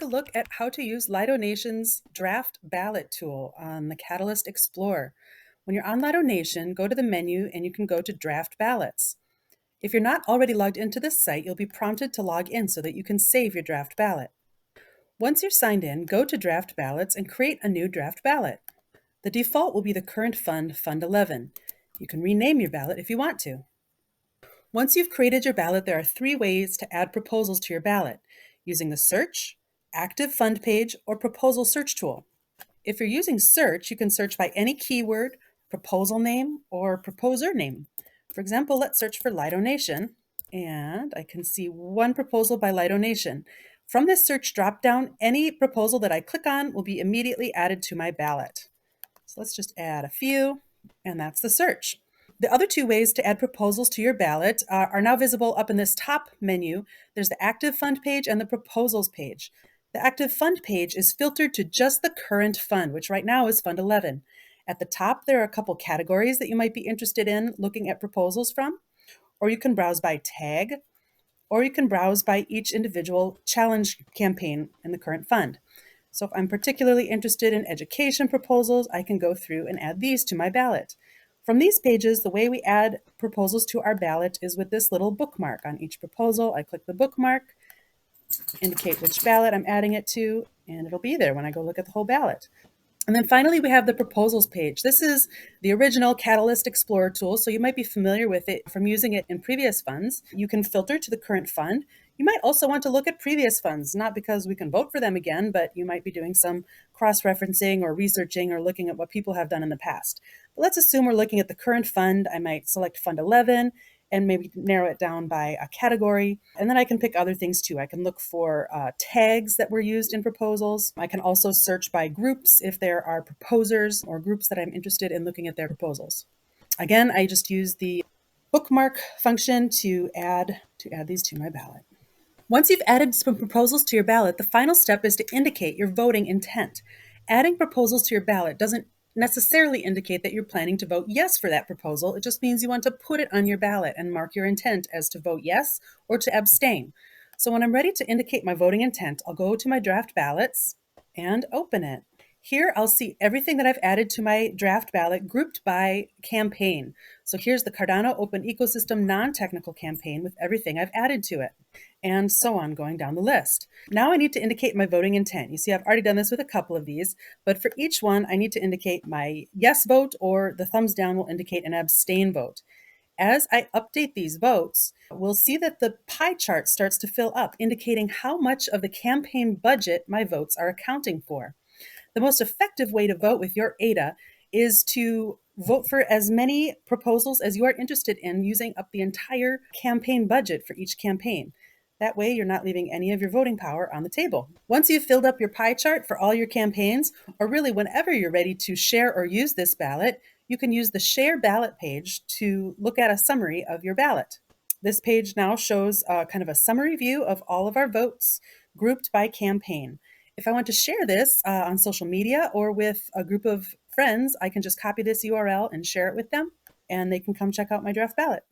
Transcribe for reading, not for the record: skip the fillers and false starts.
look at how to use Lido Nation's draft ballot tool on the Catalyst Explorer. When you're on Lido Nation, go to the menu and you can go to draft ballots. If you're not already logged into this site, you'll be prompted to log in so that you can save your draft ballot. Once you're signed in, go to draft ballots and create a new draft ballot. The default will be the current fund, Fund 11. You can rename your ballot if you want to. Once you've created your ballot, there are 3 ways to add proposals to your ballot, using the Search, Active Fund page, or Proposal Search tool. If you're using Search, you can search by any keyword, proposal name, or proposer name. For example, let's search for Lido Nation, and I can see one proposal by Lido Nation. From this search dropdown, any proposal that I click on will be immediately added to my ballot. So let's just add a few, and that's the search. The other 2 ways to add proposals to your ballot are now visible up in this top menu. There's the Active Fund page and the Proposals page. The Active Fund page is filtered to just the current fund, which right now is Fund 11. At the top, there are a couple categories that you might be interested in looking at proposals from, or you can browse by tag, or you can browse by each individual challenge campaign in the current fund. So if I'm particularly interested in education proposals, I can go through and add these to my ballot. From these pages, the way we add proposals to our ballot is with this little bookmark on each proposal. I click the bookmark, indicate which ballot I'm adding it to, and it'll be there when I go look at the whole ballot. And then finally, we have the proposals page. This is the original Catalyst Explorer tool, so you might be familiar with it from using it in previous funds. You can filter to the current fund. You might also want to look at previous funds, not because we can vote for them again, but you might be doing some cross-referencing or researching or looking at what people have done in the past. But let's assume we're looking at the current fund. I might select Fund 11 and maybe narrow it down by a category. And then I can pick other things too. I can look for tags that were used in proposals. I can also search by groups if there are proposers or groups that I'm interested in looking at their proposals. Again, I just use the bookmark function to add these to my ballot. Once you've added some proposals to your ballot, the final step is to indicate your voting intent. Adding proposals to your ballot doesn't necessarily indicate that you're planning to vote yes for that proposal. It just means you want to put it on your ballot and mark your intent as to vote yes or to abstain. So when I'm ready to indicate my voting intent, I'll go to my draft ballots and open it. Here I'll see everything that I've added to my draft ballot grouped by campaign. So here's the Cardano Open Ecosystem non-technical campaign with everything I've added to it, and so on going down the list. Now I need to indicate my voting intent. You see, I've already done this with a couple of these, but for each one, I need to indicate my yes vote, or the thumbs down will indicate an abstain vote. As I update these votes, we'll see that the pie chart starts to fill up, indicating how much of the campaign budget my votes are accounting for. The most effective way to vote with your ADA is to vote for as many proposals as you are interested in, using up the entire campaign budget for each campaign. That way, you're not leaving any of your voting power on the table. Once you've filled up your pie chart for all your campaigns, or really whenever you're ready to share or use this ballot, you can use the Share Ballot page to look at a summary of your ballot. This page now shows kind of a summary view of all of our votes grouped by campaign. If I want to share this on social media or with a group of friends, I can just copy this URL and share it with them, and they can come check out my draft ballot.